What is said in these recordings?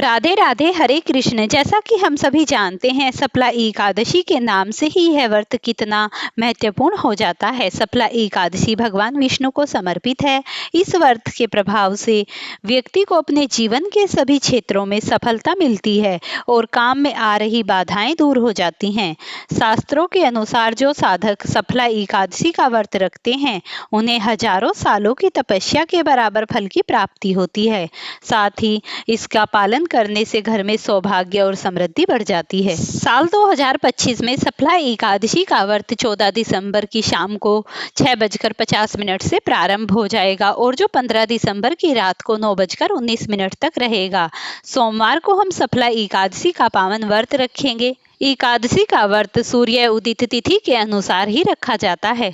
राधे राधे, हरे कृष्ण। जैसा कि हम सभी जानते हैं, सप्ला एकादशी के नाम से ही यह व्रत कितना महत्वपूर्ण हो जाता है। सप्ला एकादशी भगवान विष्णु को समर्पित है। इस व्रत के प्रभाव से व्यक्ति को अपने जीवन के सभी क्षेत्रों में सफलता मिलती है और काम में आ रही बाधाएं दूर हो जाती हैं। शास्त्रों के अनुसार जो साधक सप्ला एकादशी का व्रत रखते हैं, उन्हें हजारों सालों की तपस्या के बराबर फल की प्राप्ति होती है। साथ ही इसका पालन करने से घर में सौभाग्य और समृद्धि बढ़ जाती है। साल 2025 में सप्ला एकादशी का व्रत 14 दिसंबर की शाम को 6:50 से प्रारंभ हो जाएगा और जो 15 दिसंबर की रात को 9:19 तक रहेगा। सोमवार को हम सप्ला एकादशी का पावन व्रत रखेंगे। एकादशी का व्रत सूर्य उदित तिथि के अनुसार ही रखा जाता है।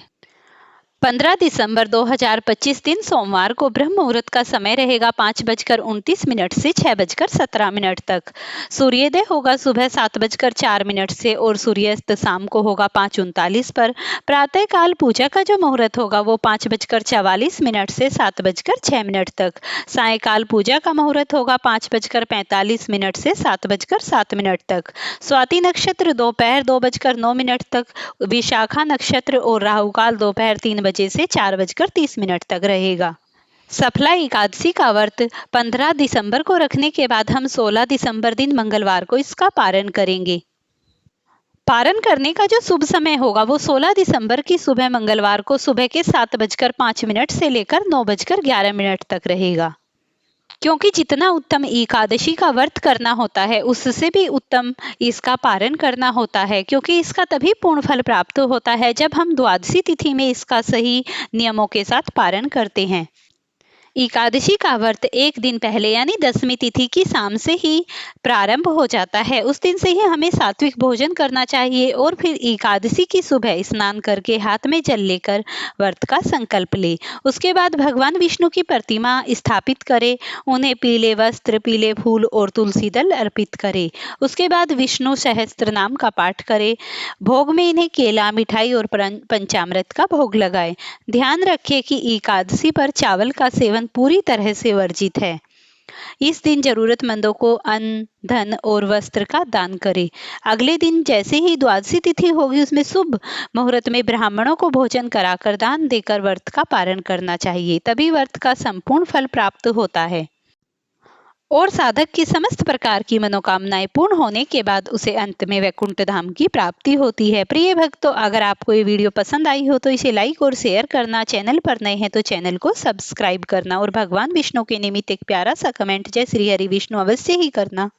15 दिसंबर 2025 दिन सोमवार को ब्रह्म मुहूर्त का समय रहेगा 5:29 से 6:17 तक। सूर्योदय होगा सुबह 7:04 से और सूर्यास्त शाम को होगा 5:39 पर। प्रातः काल पूजा का जो मुहूर्त होगा वो 5:44 से 7:06 तक। सायकाल पूजा का मुहूर्त होगा 5:45 से 7:07 तक। स्वाति नक्षत्र दोपहर 2:09 तक, विशाखा नक्षत्र और राहु काल दोपहर 3 बजे से 4:30 तक रहेगा। सप्ला एकादशी का व्रत 15 दिसंबर को रखने के बाद हम 16 दिसंबर दिन मंगलवार को इसका पारण करेंगे। पारण करने का जो शुभ समय होगा वो 16 दिसंबर की सुबह मंगलवार को सुबह के 7:05 से लेकर 9:11 तक रहेगा। क्योंकि जितना उत्तम एकादशी का व्रत करना होता है, उससे भी उत्तम इसका पारण करना होता है, क्योंकि इसका तभी पूर्ण फल प्राप्त होता है जब हम द्वादशी तिथि में इसका सही नियमों के साथ पारण करते हैं। एकादशी का व्रत एक दिन पहले यानी 10वीं तिथि की शाम से ही प्रारंभ हो जाता है। उस दिन से ही हमें सात्विक भोजन करना चाहिए और फिर एकादशी की सुबह स्नान करके हाथ में जल लेकर व्रत का संकल्प ले। उसके बाद भगवान विष्णु की प्रतिमा स्थापित करे, उन्हें पीले वस्त्र, पीले फूल और तुलसी दल अर्पित करे। उसके बाद विष्णु सहस्त्र नाम का पाठ करे। भोग में इन्हें केला, मिठाई और पंचामृत का भोग लगाए। ध्यान रखें कि एकादशी पर चावल का सेवन पूरी तरह से वर्जित है। इस दिन जरूरतमंदों को अन्न, धन और वस्त्र का दान करें। अगले दिन जैसे ही द्वादशी तिथि होगी, उसमें शुभ मुहूर्त में ब्राह्मणों को भोजन कराकर दान देकर व्रत का पारण करना चाहिए, तभी व्रत का संपूर्ण फल प्राप्त होता है और साधक की समस्त प्रकार की मनोकामनाएं पूर्ण होने के बाद उसे अंत में वैकुंठ धाम की प्राप्ति होती है। प्रिय भक्तों, अगर आपको ये वीडियो पसंद आई हो तो इसे लाइक और शेयर करना, चैनल पर नए हैं तो चैनल को सब्सक्राइब करना और भगवान विष्णु के निमित्त एक प्यारा सा कमेंट जय श्री हरि विष्णु अवश्य ही करना।